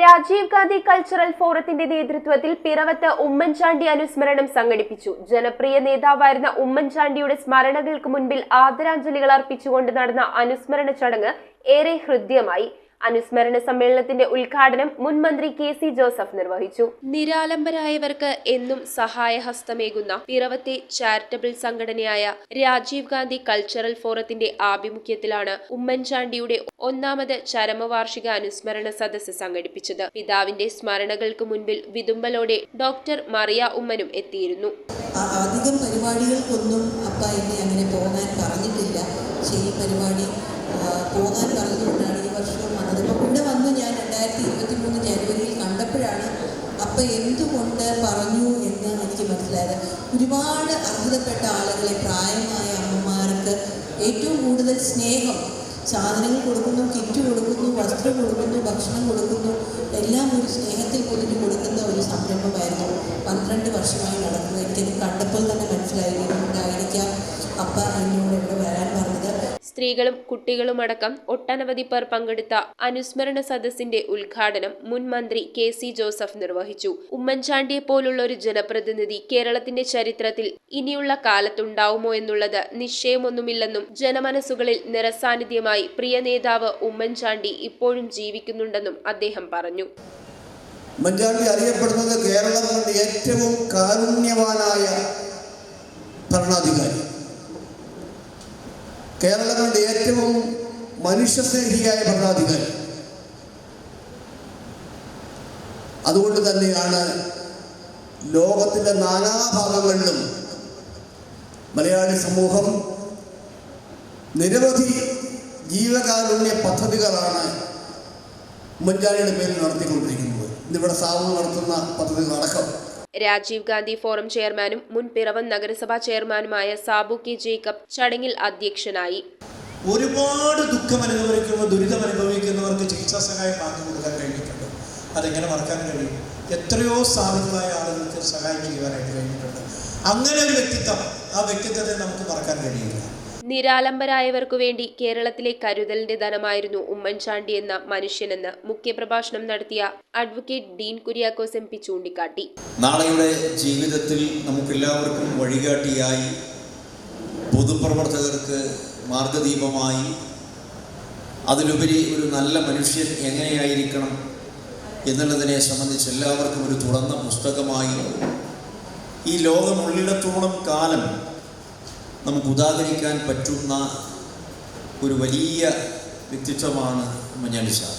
Rajeev Gandhi cultural ഫോറത്തിന്റെ നേതൃത്വത്തിൽ പിറവത്ത് ഉമ്മൻചാണ്ടി അനുസ്മരണം സംഘടിപ്പിച്ചു. ജനപ്രിയ നേതാവായിരുന്ന ഉമ്മൻചാണ്ടിയുടെ സ്മരണകൾക്ക് മുൻപിൽ ആദരാഞ്ജലികൾ അർപ്പിച്ചുകൊണ്ട് നടന്ന അനുസ്മരണ ചടങ്ങ് ഏറെ ഹൃദ്യമായി. അനുസ്മരണ സമ്മേളനത്തിന്റെ ഉദ്ഘാടനം മുൻ മന്ത്രി കെ.സി. ജോസഫ് നിർവഹിച്ചു. നിരാലംബരായവർക്ക് എന്നും സഹായഹസ്തമേകുന്ന പിറവത്തെ ചാരിറ്റബിൾ സംഘടനയായ രാജീവ് ഗാന്ധി കൾച്ചറൽ ഫോറത്തിന്റെ ആഭിമുഖ്യത്തിലാണ് ഉമ്മൻചാണ്ടിയുടെ ഒന്നാമത് ചരമവാർഷിക അനുസ്മരണ സദസ്സ് സംഘടിപ്പിച്ചത്. പിതാവിന്റെ സ്മരണകൾക്ക് മുൻപിൽ വിതുമ്പലോടെ ഡോക്ടർ മറിയ ഉമ്മനും എത്തിയിരുന്നു. അധികം പരിപാടികൾക്കൊന്നും അപ്പ എന്നെ അങ്ങനെ പോകാൻ പറഞ്ഞിട്ടില്ല. ശരി, പരിപാടി പോകാൻ പറഞ്ഞുകൊണ്ടാണ് ഈ വർഷവും വന്നത്. അപ്പോൾ ഇവിടെ വന്ന് ഞാൻ 2023 ജനുവരിയിൽ കണ്ടപ്പോഴാണ് അപ്പ എന്തുകൊണ്ട് പറഞ്ഞു എന്ന് എനിക്ക് മനസ്സിലായത്. ഒരുപാട് അർഹതപ്പെട്ട ആളുകളെ, പ്രായമായ അമ്മമാർക്ക് ഏറ്റവും കൂടുതൽ സ്നേഹം, സാധനങ്ങൾ കൊടുക്കുന്നു, കിറ്റ് കൊടുക്കുന്നു, വസ്ത്രം കൊടുക്കുന്നു, ഭക്ഷണം കൊടുക്കുന്നു, എല്ലാം ഒരു സ്നേഹത്തിൽ പൊതിഞ്ഞു കൊടുക്കുന്ന ഒരു സംരംഭമായിരുന്നു 12 വർഷമായി നടക്കുന്നത്. എനിക്കത് കണ്ടപ്പോൾ തന്നെ മനസ്സിലായിരിക്കാം അപ്പ എന്നോട് ഇവിടെ വരാൻ പറഞ്ഞത്. സ്ത്രീകളും കുട്ടികളുമടക്കം ഒട്ടനവധി പേർ പങ്കെടുത്ത അനുസ്മരണ സദസ്സിന്റെ ഉദ്ഘാടനം മുൻ മന്ത്രി കെ.സി. ജോസഫ് നിർവഹിച്ചു. ഉമ്മൻചാണ്ടിയെ പോലുള്ള ഒരു ജനപ്രതിനിധി കേരളത്തിന്റെ ചരിത്രത്തിൽ ഇനിയുള്ള കാലത്തുണ്ടാവുമോ എന്നുള്ളത് നിശ്ചയമൊന്നുമില്ലെന്നും ജനമനസ്സുകളിൽ നിറസാന്നിധ്യമായി പ്രിയ നേതാവ് ഉമ്മൻചാണ്ടി ഇപ്പോഴും ജീവിക്കുന്നുണ്ടെന്നും അദ്ദേഹം പറഞ്ഞു. ഉമ്മൻചാണ്ടി അറിയപ്പെടുന്നത് കേരളം കൊണ്ട് ഏറ്റവും കാരുണ്യവാനായ ഭരണാധികാരി, കേരളം കൊണ്ട് ഏറ്റവും മനുഷ്യസ്നേഹിയായ ഭരണാധികാരി. അതുകൊണ്ട് തന്നെയാണ് ലോകത്തിൻ്റെ നാനാഭാഗങ്ങളിലും മലയാളി സമൂഹം നിരവധി ജീവകാരുണ്യ പദ്ധതികളാണ് ഉമ്മൻചാണ്ടിയുടെ പേരിൽ നടത്തിക്കൊണ്ടിരിക്കുന്നത്. ഇന്നിവിടെ സാമൂഹ്യം നടത്തുന്ന പദ്ധതികളടക്കം. രാജീവ് ഗാന്ധി ഫോറം ചെയർമാനും മുൻ പിറവം നഗരസഭാ ചെയർമാനുമായ സാബു കെ ജേക്കബ് ചടങ്ങിൽ അധ്യക്ഷനായി. ഒരുപാട് ദുരിതമനുഭവിക്കുന്നവർക്ക് ചികിത്സാ സഹായം വാങ്ങി കൊടുക്കാൻ കഴിഞ്ഞിട്ടുണ്ട്. അതെങ്ങനെ മറക്കാൻ കഴിയും? എത്രയോ സാധുക്കളായ ആളുകൾക്ക് സഹായം ചെയ്യുവാനായിട്ട് കഴിഞ്ഞിട്ടുണ്ട്. അങ്ങനെ ഒരു വ്യക്തിത്വം, ആ വ്യക്തിത്വത്തെ നമുക്ക് മറക്കാൻ കഴിയില്ല. നിരാലംബരായവർക്കു വേണ്ടി കേരളത്തിലെ കരുതലിന്റെ ധനമായിരുന്നു ഉമ്മൻചാണ്ടി എന്ന മനുഷ്യനെന്ന് മുഖ്യപ്രഭാഷണം നടത്തിയ അഡ്വക്കേറ്റ് ഡീൻ കുര്യാക്കോസ് എം.പി. ചൂണ്ടിക്കാട്ടി. നാളെയുടെ ജീവിതത്തിൽ നമുക്കെല്ലാവർക്കും വഴികാട്ടിയായി, പൊതുപ്രവർത്തകർക്ക് മാർഗദീപമായി, അതിലുപരി ഒരു നല്ല മനുഷ്യൻ എങ്ങനെയായിരിക്കണം എന്നുള്ളതിനെ സംബന്ധിച്ച് എല്ലാവർക്കും ഒരു തുറന്ന പുസ്തകമായി ഈ ലോകമുള്ളിടത്തോളം കാലം നമുക്ക് ഉദാഹരിക്കാൻ പറ്റുന്ന ഒരു വലിയ വ്യക്തിത്വമാണ് ഉമ്മൻചാണ്ടി സാർ.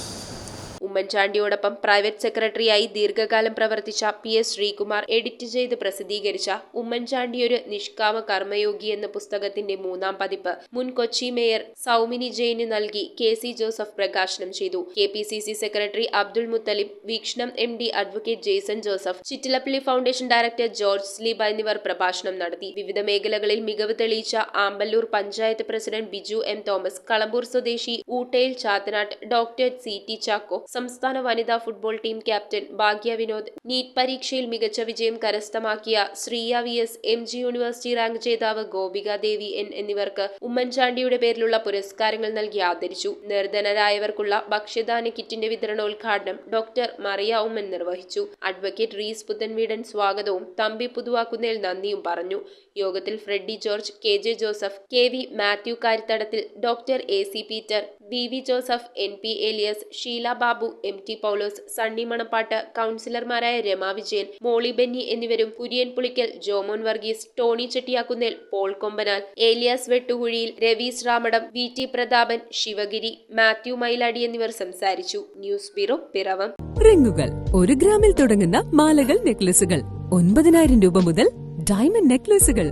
ഉമ്മൻചാണ്ടിയോടൊപ്പം പ്രൈവറ്റ് സെക്രട്ടറിയായി ദീർഘകാലം പ്രവർത്തിച്ച പി.എസ്. ശ്രീകുമാർ എഡിറ്റ് ചെയ്ത് പ്രസിദ്ധീകരിച്ച ഉമ്മൻചാണ്ടി ഒരു നിഷ്കാമ കർമ്മയോഗി എന്ന പുസ്തകത്തിന്റെ 3ാം പതിപ്പ് മുൻ കൊച്ചി മേയർ സൗമിനി ജെയിന് നൽകി കെ.സി. ജോസഫ് പ്രകാശനം ചെയ്തു. KPCC secretary Abdul Muthalib, Veekshanam MD. Advocate Jaison Joseph, Chittilappilly foundation director George Sleeba എന്നിവർ പ്രഭാഷണം നടത്തി. വിവിധ മേഖലകളിൽ മികവ് തെളിയിച്ച ആമ്പല്ലൂർ പഞ്ചായത്ത് പ്രസിഡന്റ് ബിജു എം. തോമസ്, കളമ്പൂർ സ്വദേശി ഊട്ടയിൽ ചാത്തനാട്ട് ഡോക്ടർ സി.ടി. ചാക്കോ, സംസ്ഥാന വനിതാ ഫുട്ബോൾ ടീം ക്യാപ്റ്റൻ ഭാഗ്യ വിനോദ്, നീറ്റ് പരീക്ഷയിൽ മികച്ച വിജയം കരസ്ഥമാക്കിയ Shriya VS, MG. University rank ജേതാവ് ഗോപിക ദേവി എൻ എന്നിവർക്ക് ഉമ്മൻചാണ്ടിയുടെ പേരിലുള്ള പുരസ്കാരങ്ങൾ നൽകി ആദരിച്ചു. നിർധനരായവർക്കുള്ള ഭക്ഷ്യധാന്യ കിറ്റിന്റെ വിതരണോദ്ഘാടനം ഡോക്ടർ മറിയ ഉമ്മൻ നിർവഹിച്ചു. അഡ്വക്കേറ്റ് റീസ് പുത്തൻവീടൻ സ്വാഗതവും തമ്പി പുതുവാക്കുന്നേൽ നന്ദിയും പറഞ്ഞു. യോഗത്തിൽ Freddy George, KJ. Joseph, KV. Mathew Karithadathil, doctor AC. Peter, VV. Joseph, NP. Elias, Sheela Babu, MT. Paulose, Sunny Manappattu, കൗൺസിലർമാരായ രമ വിജയൻ, മോളി ബെന്നി എന്നിവരും കുര്യൻ പുളിക്കൽ, ജോമോൻ വർഗീസ്, ടോണി ചെട്ടിയാക്കുന്നേൽ, പോൾ കൊമ്പനാൽ, ഏലിയാസ് വെട്ടുകുഴിയിൽ, രവീസ് രാമടം, വി.ടി. പ്രതാപൻ, ശിവഗിരി, മാത്യു മൈലാടി എന്നിവർ സംസാരിച്ചു. News bureau, Piravom. റിങ്ങുകൾ 1 ഗ്രാമിൽ തുടങ്ങുന്ന മാലകൾ, നെക്ലസുകൾ 9,000 രൂപ മുതൽ ഡയമണ്ട് നെക്ലസുകൾ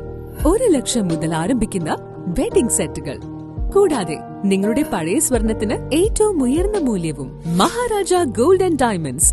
1 ലക്ഷം മുതൽ ആരംഭിക്കുന്ന വെഡിംഗ് സെറ്റുകൾ, കൂടാതെ നിങ്ങളുടെ പഴയ സ്വർണത്തിന് ഏറ്റവും ഉയർന്ന മൂല്യവും. Maharaja gold and diamonds,